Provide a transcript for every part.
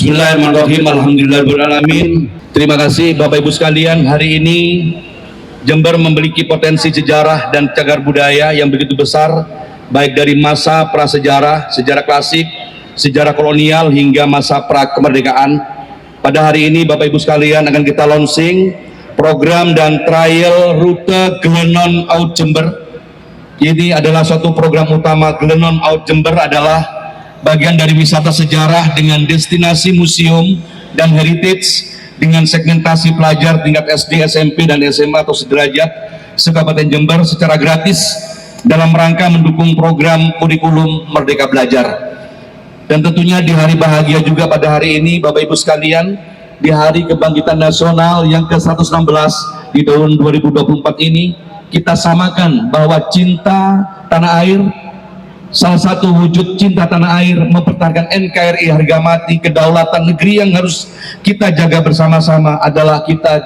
Bismillahirrahmanirrahim. Alhamdulillahirrahmanirrahim. Terima kasih Bapak Ibu sekalian. Hari ini Jember memiliki potensi sejarah dan cagar budaya yang begitu besar, baik dari masa prasejarah, sejarah klasik, sejarah kolonial hingga masa pra-kemerdekaan. Pada hari ini Bapak Ibu sekalian akan kita launching program dan trial rute Glenon Out Jember. Ini adalah suatu program utama. Glenon Out Jember adalah bagian dari wisata sejarah dengan destinasi museum dan heritage dengan segmentasi pelajar tingkat SD, SMP, dan SMA atau sederajat se-Kabupaten Jember secara gratis dalam rangka mendukung program kurikulum Merdeka Belajar. Dan tentunya di hari bahagia juga pada hari ini Bapak Ibu sekalian, di Hari Kebangkitan Nasional yang ke-116 di tahun 2024 ini, kita samakan bahwa cinta tanah air, salah satu wujud cinta tanah air, mempertahankan NKRI harga mati, kedaulatan negeri yang harus kita jaga bersama-sama adalah kita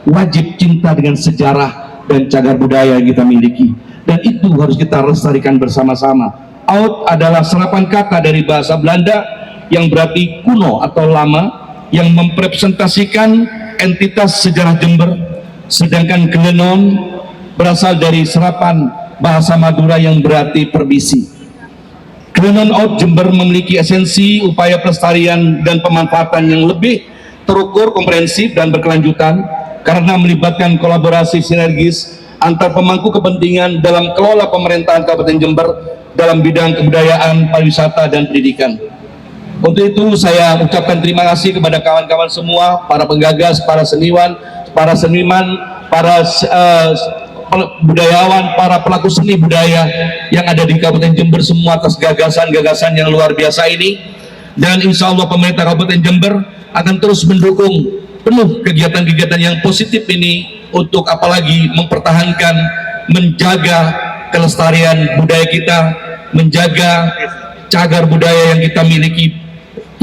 wajib cinta dengan sejarah dan cagar budaya yang kita miliki, dan itu harus kita lestarikan bersama-sama. Oud adalah serapan kata dari bahasa Belanda yang berarti kuno atau lama, yang mempresentasikan entitas sejarah Jember, sedangkan Glenon berasal dari serapan bahasa Madura yang berarti permisi. Glenon Out Jember memiliki esensi upaya pelestarian dan pemanfaatan yang lebih terukur, komprehensif, dan berkelanjutan karena melibatkan kolaborasi sinergis antar pemangku kepentingan dalam kelola pemerintahan Kabupaten Jember dalam bidang kebudayaan, pariwisata, dan pendidikan. Untuk itu saya ucapkan terima kasih kepada kawan-kawan semua, para penggagas, para seniman, para budayawan, para pelaku seni budaya yang ada di Kabupaten Jember semua atas gagasan-gagasan yang luar biasa ini. Dan insya Allah pemerintah Kabupaten Jember akan terus mendukung penuh kegiatan-kegiatan yang positif ini untuk apalagi mempertahankan, menjaga kelestarian budaya kita, menjaga cagar budaya yang kita miliki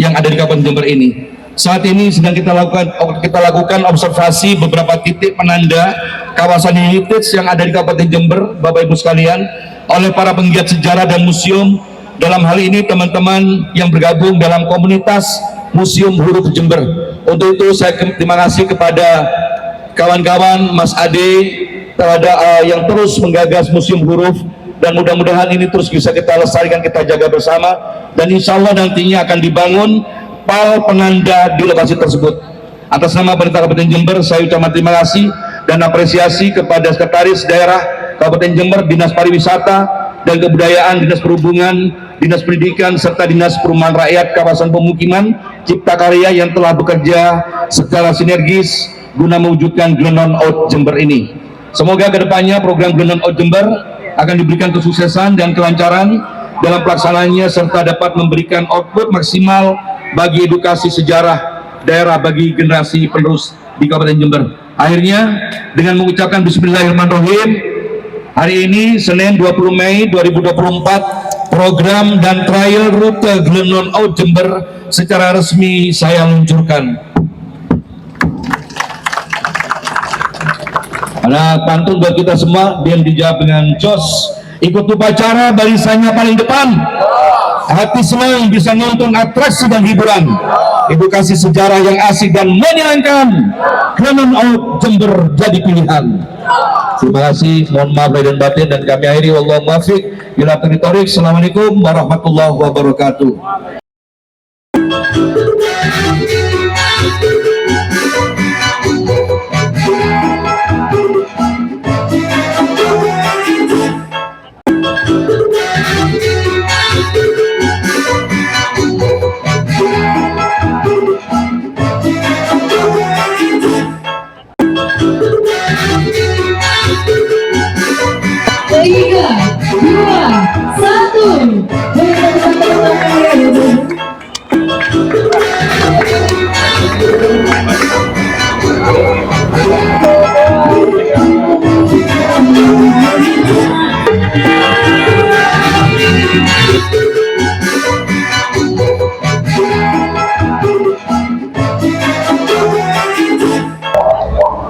yang ada di Kabupaten Jember ini. Saat ini sedang kita lakukan observasi beberapa titik penanda kawasan heritage yang ada di Kabupaten Jember, Bapak Ibu sekalian, oleh para penggiat sejarah dan museum. Dalam hal ini teman-teman yang bergabung dalam komunitas Museum Huruf Jember. Untuk itu saya terima kasih kepada kawan-kawan Mas Ade yang terus menggagas Museum Huruf, dan mudah-mudahan ini terus bisa kita lestarikan, kita jaga bersama, dan insya Allah nantinya akan dibangun pal penanda di lokasi tersebut. Atas nama pemerintah Kabupaten Jember saya ucapkan terima kasih dan apresiasi kepada Sekretaris Daerah Kabupaten Jember, Dinas Pariwisata dan Kebudayaan, Dinas Perhubungan, Dinas Pendidikan, serta Dinas Perumahan Rakyat Kawasan Pemukiman Cipta Karya yang telah bekerja secara sinergis guna mewujudkan Glenon Out Jember ini. Semoga kedepannya program Glenon Out Jember akan diberikan kesuksesan dan kelancaran dalam pelaksanaannya, serta dapat memberikan output maksimal bagi edukasi sejarah daerah bagi generasi penerus di Kabupaten Jember. Akhirnya dengan mengucapkan Bismillahirrahmanirrahim, hari ini Senin 20 Mei 2024 program dan trial rute Glenon Out Jember secara resmi saya luncurkan. Ada pantun buat kita semua, dia dijawab dengan jos. Ikut upacara barisannya paling depan, hati senang bisa nonton atraksi dan hiburan, edukasi sejarah yang asik dan menyenangkan. Glenon Out Jember jadi pilihan. Terima kasih, mohon maaf lahir dan batin, dan kami akhiri wallahu muwaffiq ila aqwamit. Assalamualaikum warahmatullahi wabarakatuh.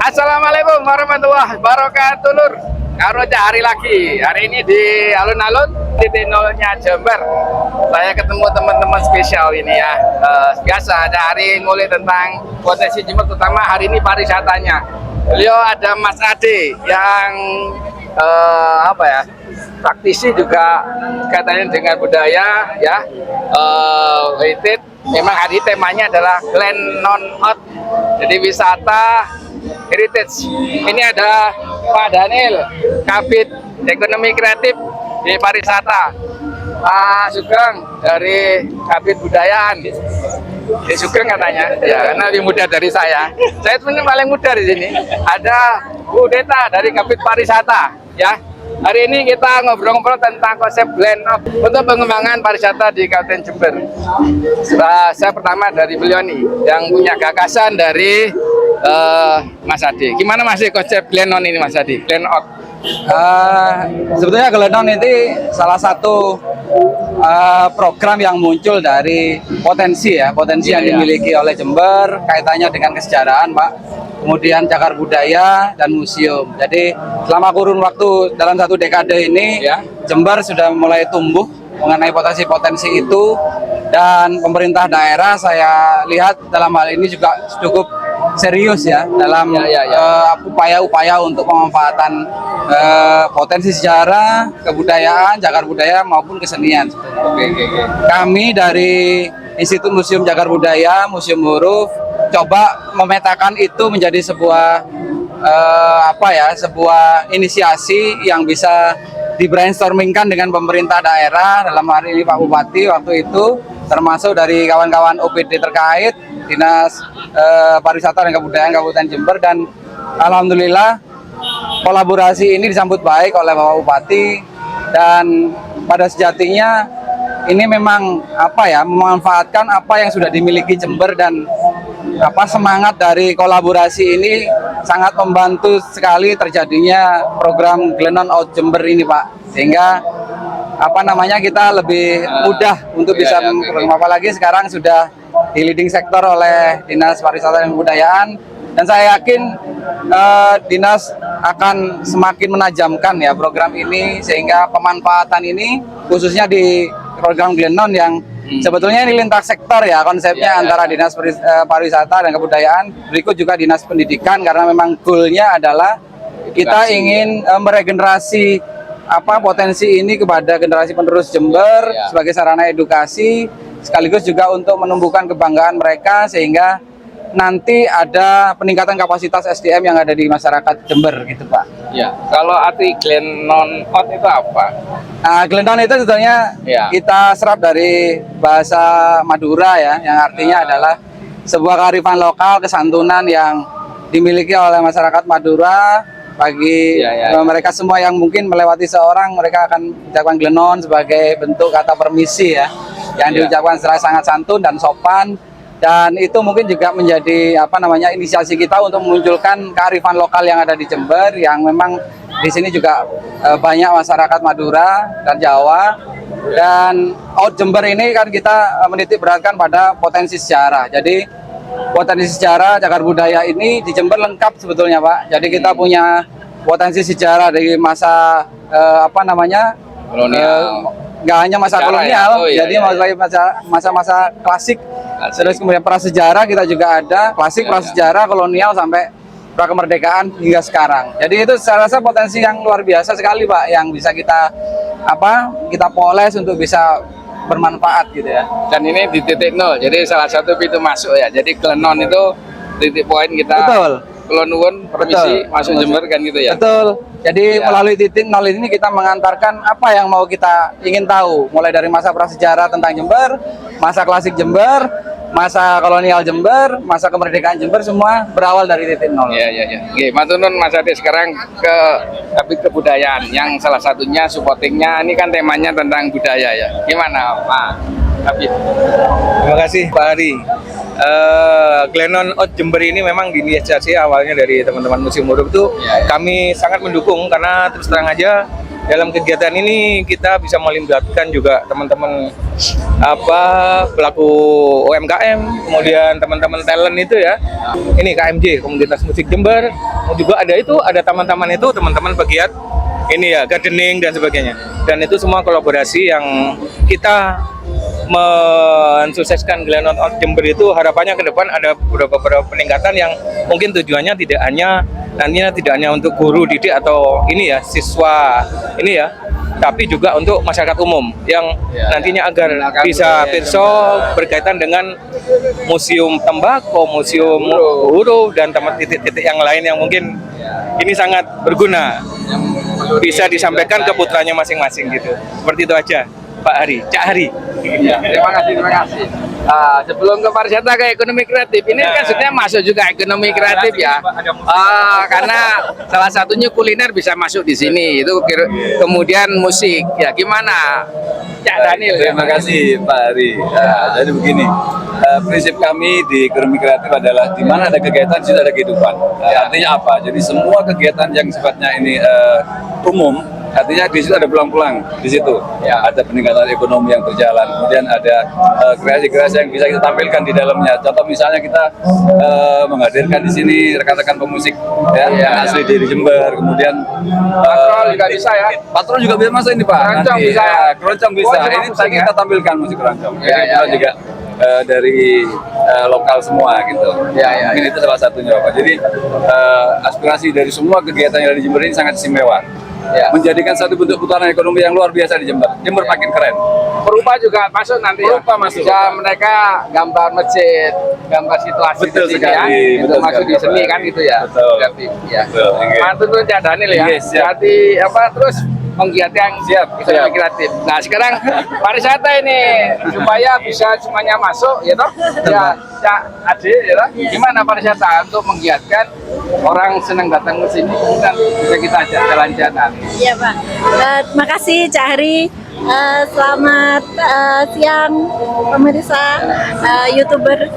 Assalamualaikum warahmatullahi wabarakatuh. Lur, karo hari lagi. Hari ini di alun-alun titik nolnya Jember. saya ketemu teman-teman spesial ini ya. Biasa ada hari mulai tentang potensi Jember, terutama hari ini pariwisatanya. Beliau ada Mas Ade yang praktisi juga katanya dengan budaya ya. Heritage. Memang hari temanya adalah Glen Non Out, jadi wisata heritage. Ini ada Pak Daniel, Kabid Ekonomi Kreatif di pariwisata. Pak Sugeng dari Kabid Budayaan. Sugeng katanya, ya karena lebih muda dari saya. Saya sebenarnya paling muda di sini. Ada Bu Deta dari Kabid Pariwisata, ya. Hari ini kita ngobrol-ngobrol tentang konsep blend up untuk pengembangan pariwisata di Kabupaten Jember. Saya pertama dari beliau nih, yang punya gagasan dari Mas Adi. Gimana Mas konsep blend on ini Mas Adi? Blend out. Sebetulnya Glenon ini salah satu program yang muncul dari potensi yang dimiliki oleh Jember, kaitannya dengan kesejahteraan, Pak. Kemudian cagar budaya dan museum. Jadi selama kurun waktu dalam 1 dekade ini, Jember sudah mulai tumbuh mengenai potensi-potensi itu, dan pemerintah daerah saya lihat dalam hal ini juga cukup serius ya dalam upaya-upaya untuk pemanfaatan potensi sejarah, kebudayaan, cagar budaya maupun kesenian. Kami dari Institut Museum Cagar Budaya, Museum Huruf, coba memetakan itu menjadi sebuah sebuah inisiasi yang bisa di-brainstormingkan dengan pemerintah daerah, dalam hari ini Pak Bupati waktu itu, termasuk dari kawan-kawan OPD terkait, Dinas Pariwisata dan Kebudayaan Kabupaten Jember, dan alhamdulillah kolaborasi ini disambut baik oleh Bapak Bupati, dan pada sejatinya ini memang memanfaatkan apa yang sudah dimiliki Jember, dan semangat dari kolaborasi ini sangat membantu sekali terjadinya program Glenon Out Jember ini, Pak, sehingga kita lebih mudah untuk bisa apalagi sekarang sudah di leading sektor oleh Dinas Pariwisata dan Kebudayaan, dan saya yakin Dinas akan semakin menajamkan ya program ini, sehingga pemanfaatan ini khususnya di program Glenon yang sebetulnya ini lintas sektor ya konsepnya, antara Dinas Pariwisata dan Kebudayaan, berikut juga Dinas Pendidikan, karena memang goalnya adalah kita ingin meregenerasi potensi ini kepada generasi penerus Jember sebagai sarana edukasi, sekaligus juga untuk menumbuhkan kebanggaan mereka, sehingga nanti ada peningkatan kapasitas SDM yang ada di masyarakat Jember gitu, Pak. Ya, kalau arti Glenon Out itu apa? Nah, Glenon itu sebetulnya kita serap dari bahasa Madura ya, yang artinya adalah sebuah kearifan lokal, kesantunan yang dimiliki oleh masyarakat Madura. Bagi mereka semua yang mungkin melewati seorang, mereka akan ucapkan Glenon sebagai bentuk kata permisi ya, yang diucapkan secara sangat santun dan sopan. Dan itu mungkin juga menjadi inisiasi kita untuk memunculkan kearifan lokal yang ada di Jember, yang memang di sini juga banyak masyarakat Madura dan Jawa. Dan Out Jember ini kan kita menitik beratkan pada potensi sejarah. Jadi potensi sejarah cagar budaya ini di Jember lengkap sebetulnya, Pak. Jadi kita punya potensi sejarah dari masa kolonial. Nggak hanya masa kolonial, jadi masa-masa klasik. Terus kemudian prasejarah kita juga ada, klasik, prasejarah, kolonial, sampai prakemerdekaan hingga sekarang. Jadi itu saya rasa potensi yang luar biasa sekali, Pak, yang bisa kita poles untuk bisa bermanfaat gitu ya. Dan ini di titik nol, jadi salah satu pintu masuk ya. Jadi Glenon itu titik poin kita. Betul. Kelon permisi masuk Jember kan gitu ya. Betul. Jadi melalui titik nol ini kita mengantarkan apa yang mau kita ingin tahu, mulai dari masa prasejarah tentang Jember, masa klasik Jember, masa kolonial Jember, masa kemerdekaan Jember, semua berawal dari titik nol. Iya. Oke, matunun Mas Ade, sekarang ke Kabid Kebudayaan yang salah satunya supportingnya ini kan temanya tentang budaya ya. Gimana Pak Kabid? Terima kasih Pak Hari. Glenon Out Jember ini memang diinisiasi awalnya dari teman-teman Museum Huruf itu kami sangat mendukung, karena terus terang aja dalam kegiatan ini kita bisa melibatkan juga teman-teman pelaku UMKM, kemudian teman-teman talent itu ya. Ini KMJ, Komunitas Musik Jember, juga ada teman-teman itu teman-teman pegiat ini ya, gardening dan sebagainya. Dan itu semua kolaborasi yang kita mensukseskan Glennon Out Jember itu harapannya ke depan ada beberapa peningkatan yang mungkin tujuannya tidak hanya untuk guru didik atau ini ya siswa ini ya, tapi juga untuk masyarakat umum yang nantinya agar bisa pirsa berkaitan dengan museum tembakau, museum huruf dan tempat titik-titik yang lain yang mungkin ini sangat berguna bisa disampaikan ke putranya masing-masing gitu. Seperti itu aja Pak Hari, Cak Hari. Ya, terima kasih. Sebelum ke pariwisata ke ekonomi kreatif, ini kan sebenarnya masuk juga ekonomi kreatif ya. Karena salah satunya kuliner bisa masuk di sini. Itu kemudian musik. Ya gimana, Cak Daniel? Terima kasih Pak Hari. Jadi begini, prinsip kami di ekonomi kreatif adalah di mana ada kegiatan di situ ada kehidupan. Artinya apa? Jadi semua kegiatan yang sifatnya ini umum, artinya di situ ada pulang-pulang di situ. Ada peningkatan ekonomi yang berjalan, kemudian ada kreasi-kreasi yang bisa kita tampilkan di dalamnya. Contoh misalnya kita menghadirkan di sini rekan-rekan pemusik yang asli dari Jember, kemudian Patrol juga bisa ya. patrol juga bisa masuk ini Pak. Keroncong Nanti, bisa ya? keroncong bisa. Oh, Ini musik kita ya? tampilkan musik keroncong. Ya, Jadi ya, kita juga dari lokal semua gitu. Ya. Mungkin itu salah satunya Pak. Jadi aspirasi dari semua kegiatan yang ada di Jember ini sangat istimewa. Ya. Menjadikan satu bentuk putaran ekonomi yang luar biasa di Jember. Jember makin keren. Perupa juga masuk nanti Perupa ya. masuk. Bisa mereka gambar masjid, gambar situasi Betul di sini ya. sekali, Itu betul masuk sekali, di seni Pak. kan gitu ya. Betul. Kreatif, ya. Betul, oke. Mantap tuh Cak Daniel ya. Yes, siap. Jadi terus penggiat yang ekonomi kreatif. Nah sekarang pariwisata ini supaya bisa semuanya masuk, ya toh? Ya, Cak Ade, ya toh? Gimana pariwisata untuk menggiatkan orang senang datang ke sini, kemudian bisa kita ajak jalan-jalan. Iya Pak, terima kasih Cak Hari. Selamat siang pemirsa YouTuber.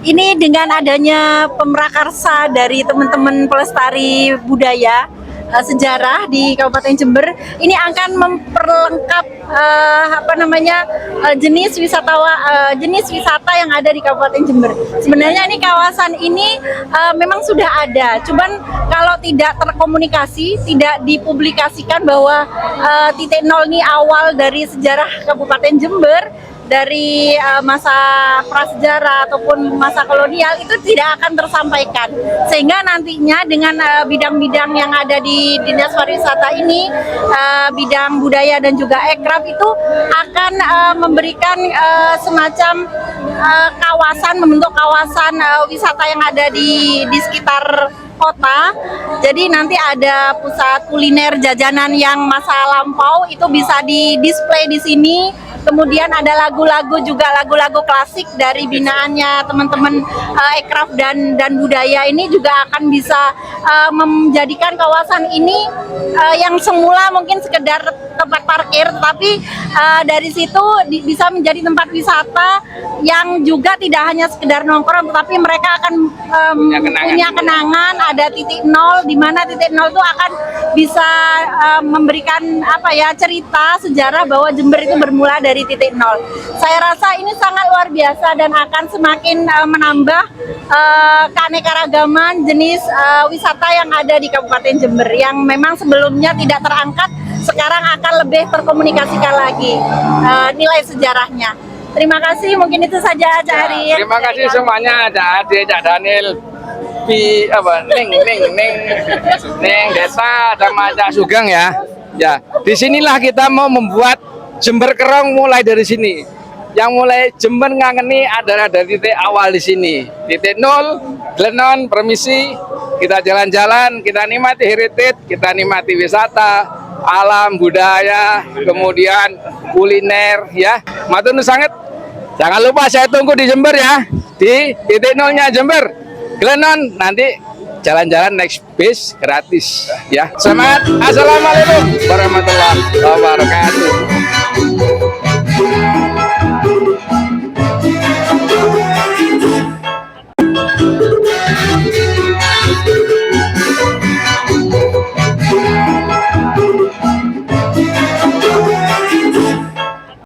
Ini dengan adanya pemrakarsa dari teman-teman pelestari budaya sejarah di Kabupaten Jember, ini akan memperlengkap jenis wisata yang ada di Kabupaten Jember. Sebenarnya ini kawasan ini memang sudah ada, cuman kalau tidak terkomunikasi, tidak dipublikasikan bahwa titik nol ini awal dari sejarah Kabupaten Jember, dari masa prasejarah ataupun masa kolonial, itu tidak akan tersampaikan, sehingga nantinya dengan bidang-bidang yang ada di Dinas Pariwisata ini, bidang budaya dan juga ekraf itu akan memberikan semacam membentuk kawasan wisata yang ada di sekitar kota. Jadi nanti ada pusat kuliner jajanan yang masa lampau itu bisa di-display di sini. Kemudian ada lagu-lagu klasik dari binaannya teman-teman ekraf dan budaya ini juga akan bisa menjadikan kawasan ini yang semula mungkin sekedar tempat parkir, tetapi dari situ bisa menjadi tempat wisata yang juga tidak hanya sekedar nongkrong, tetapi mereka akan punya kenangan. Ada titik nol, di mana titik nol itu akan bisa memberikan cerita sejarah bahwa Jember itu bermula dari titik nol. Saya rasa ini sangat luar biasa dan akan semakin menambah keanekaragaman jenis wisata yang ada di Kabupaten Jember yang memang sebelumnya tidak terangkat, sekarang akan lebih terkomunikasikan lagi nilai sejarahnya. Terima kasih, mungkin itu saja Cak Hari. Terima kasih semuanya, Cak Ade, Cak Daniel, Ning Desa sama Cak Sugeng ya. Ya, disinilah kita mau membuat Jember Kerong mulai dari sini. Yang mulai Jember ngangeni adalah dari titik awal di sini. Titik nol, Glennon, permisi, kita jalan-jalan, kita nikmati heritage, kita nikmati wisata, alam, budaya, kemudian kuliner ya. Matur nuwun sanget. Jangan lupa saya tunggu di Jember ya. Di titik nolnya Jember. Glennon, nanti jalan-jalan next base gratis ya. Semangat. Assalamualaikum warahmatullahi wabarakatuh.